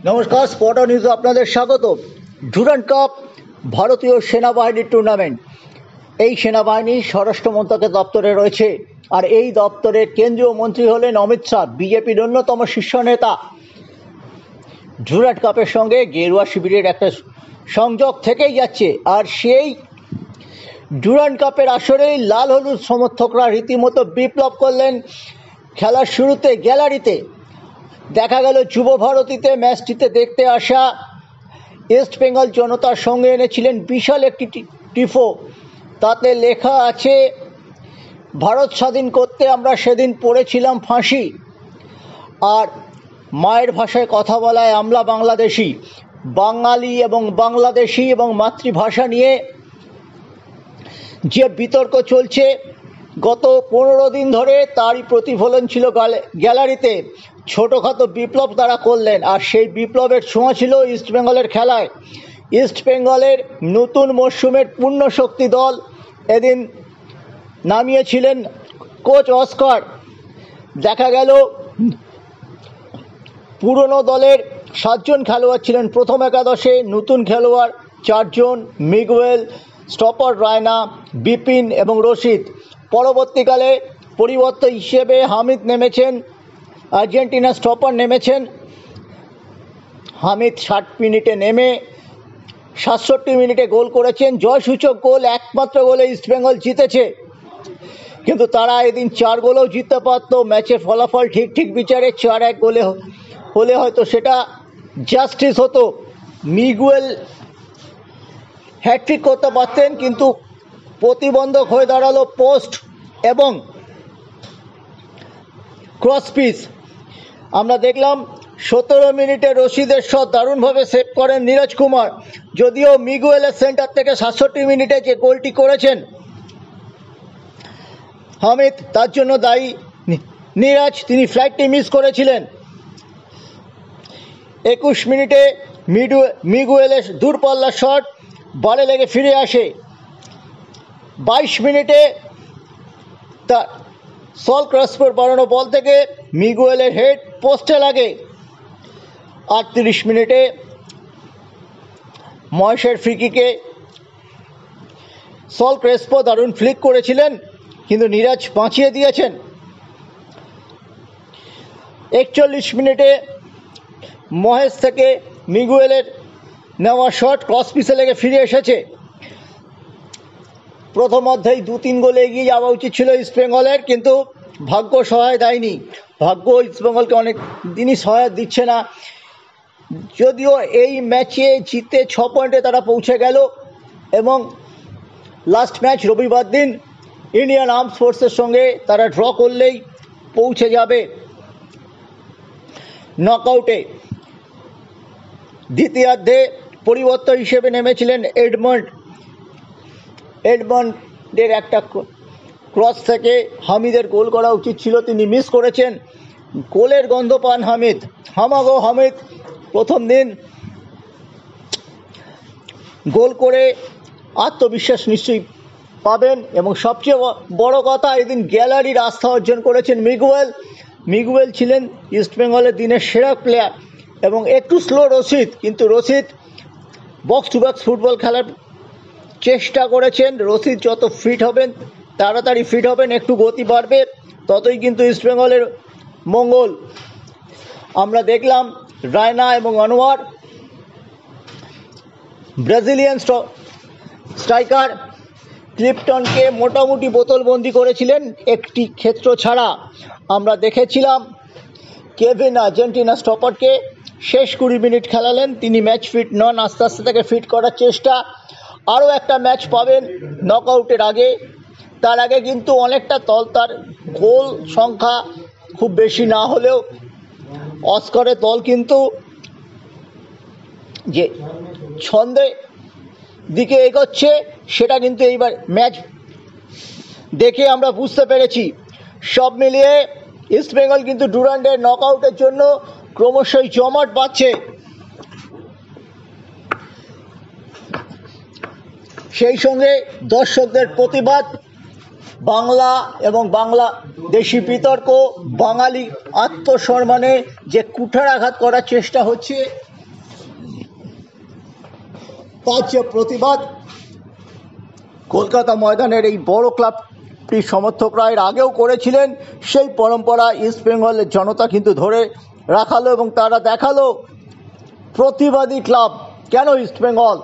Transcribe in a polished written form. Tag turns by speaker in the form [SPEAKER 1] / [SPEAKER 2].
[SPEAKER 1] নমস্কার, স্পটার নিউজে আপনাদের স্বাগত। ডুরান্ড কাপ ভারতীয় সেনাবাহিনীর টুর্নামেন্ট। এই সেনাবাহিনী স্বরাষ্ট্র মন্ত্রকের দপ্তরে রয়েছে, আর এই দপ্তরের কেন্দ্রীয় মন্ত্রী হলেন অমিত শাহ, বিজেপির অন্যতম শীর্ষ নেতা। ডুরান্ড কাপের সঙ্গে গেরুয়া শিবিরের একটা সংযোগ থেকেই যাচ্ছে, আর সেই ডুরান্ড কাপের আসরেই লাল হলুদ সমর্থকরা রীতিমতো বিপ্লব করলেন। খেলার শুরুতে গ্যালারিতে দেখা গেল যুব ভারতীতে ম্যাচটিতে দেখতে আসা ইস্ট বেঙ্গল জনতার সঙ্গে এনেছিলেন বিশাল একটি টিফো। তাতে লেখা আছে, ভারত স্বাধীন করতে আমরা সেদিন পড়েছিলাম ফাঁসি। আর মায়ের ভাষায় কথা বলায় আমরা বাংলাদেশি, বাঙালি এবং বাংলাদেশি এবং মাতৃভাষা নিয়ে যে বিতর্ক চলছে গত 15 দিন ধরে, তারই প্রতিফলন ছিল গ্যালারিতে। ছোটোখাটো বিপ্লব তারা করলেন, আর সেই বিপ্লবের ছোঁয়া ছিল ইস্টবেঙ্গলের খেলায়। ইস্টবেঙ্গলের নতুন মরশুমের পূর্ণ শক্তি দল এদিন নামিয়েছিলেন কোচ অস্কার। দেখা গেল পুরনো দলের 7 জন খেলোয়াড় ছিলেন প্রথম একাদশে, নতুন খেলোয়াড় 4 জন, মিগুয়েল, স্টপার রায়না, বিপিন এবং রশিদ। পরবর্তীকালে পরিবর্তন হিসেবে হামিদ নেমেছেন, আর্জেন্টিনা স্টপার নেমেছেন। হামিদ 60 মিনিটে নেমে 67 মিনিটে গোল করেছেন, জয়সূচক গোল। একমাত্র গোলে ইস্টবেঙ্গল জিতেছে, কিন্তু তারা এদিন 4 গোলেও জিততে পারত। ম্যাচের ফলাফল ঠিক বিচারে 4-1 গোলে হলে হয়তো সেটা জাস্টিস হতো। মিগুয়েল হ্যাটট্রিক করতে পারতেন, কিন্তু প্রতিবন্ধক হয়ে দাঁড়ালো পোস্ট এবং ক্রস পিচ। আমরা দেখলাম 17 মিনিটে রশিদের শট দারুণভাবে সেভ করেন নীরজ কুমার। যদিও মিগুয়েলের সেন্টার থেকে 67 মিনিটে যে গোলটি করেছেন হামিদ, তার জন্য দায়ী নীরজ, তিনি ফ্লাইটটি মিস করেছিলেন। 21 মিনিটে মিগুয়েলের দূরপাল্লার শট বারে লেগে ফিরে আসে। 22 মিনিটে তা সল ক্রসপোর বাড়ানো বল থেকে মিগুয়েলের হেড পোস্টে লাগে। 38 মিনিটে মহেশের ফ্রিকিকে সল ক্রেসপো দারুণ ফ্লিক করেছিলেন, কিন্তু নীরজ বাঁচিয়ে দিয়েছেন। 41 মিনিটে মহেশ থেকে মিগুয়েলের নেওয়া শট ক্রস পিসে লেগে ফিরে এসেছে। প্রথম অর্ধেই 2-3 গোলে এগিয়ে যাওয়া উচিত ছিল ইস্টবেঙ্গলের, কিন্তু ভাগ্য সহায় দেয়নি। ভাগ্য ইস্টবেঙ্গলকে অনেক দিনই সহায় দিচ্ছে না। যদিও এই ম্যাচে জিতে 6 পয়েন্টে তারা পৌঁছে গেল, এবং লাস্ট ম্যাচ রবিবার দিন ইন্ডিয়ান আর্মড ফোর্সের সঙ্গে তারা ড্র করলেই পৌঁছে যাবে নকআউটে। দ্বিতীয়ার্ধে পরিবর্তন হিসেবে নেমেছিলেন এডমন্ডের একটা ক্রস থেকে হামিদের গোল করা উচিত ছিল, তিনি মিস করেছেন। গোলের গন্ধ পান হামিদ। হামাগো হামিদ প্রথম দিন গোল করে আত্মবিশ্বাস নিশ্চয়ই পাবেন, এবং সবচেয়ে বড় কথা, এদিন গ্যালারির আস্থা অর্জন করেছেন মিগুয়েল ছিলেন ইস্টবেঙ্গলের দিনের সেরা প্লেয়ার, এবং একটু স্লো রশিদ, কিন্তু Rashid box to box football খেলার চেষ্টা করেছেন। রশিদ যত ফিট হবেন, তাড়াতাড়ি ফিট হবেন, একটু গতি বাড়বে, ততই কিন্তু ইস্টবেঙ্গলের মঙ্গল। আমরা দেখলাম রায়না এবং আনোয়ার, ব্রাজিলিয়ান স্ট্রাইকার ক্লিপটনকে মোটামুটি বোতলবন্দি করেছিলেন একটি ক্ষেত্র ছাড়া। আমরা দেখেছিলাম কেভিন আর্জেন্টিনা স্টপারকে শেষ 20 মিনিট খেলালেন, তিনি ম্যাচ ফিট নন, আস্তে আস্তে তাকে ফিট করার চেষ্টা। আরও একটা ম্যাচ পাবেন নকআউটের আগে, তার আগে কিন্তু অনেকটা তার গোল সংখ্যা খুব বেশি না হলেও অস্কারের দল কিন্তু যে ছন্দে দিকে এগোচ্ছে, সেটা কিন্তু এইবার ম্যাচ দেখে আমরা বুঝতে পেরেছি। সব মিলিয়ে ইস্টবেঙ্গল কিন্তু ডুরান্ডের নকআউটের জন্য ক্রমশই জমাট বাড়ছে। সেই সঙ্গে দর্শকদের প্রতিবাদ, বাংলা এবং বাংলাদেশি বিতর্ক, বাঙালি আত্মসম্মানে যে কুঠারাঘাত করার চেষ্টা হচ্ছে, তার যে প্রতিবাদ কলকাতা ময়দানের এই বড় ক্লাবটির সমর্থকরা এর আগেও করেছিলেন, সেই পরম্পরা ইস্টবেঙ্গলের জনতা কিন্তু ধরে রাখালো এবং তারা দেখালো প্রতিবাদী ক্লাব কেন ইস্টবেঙ্গল।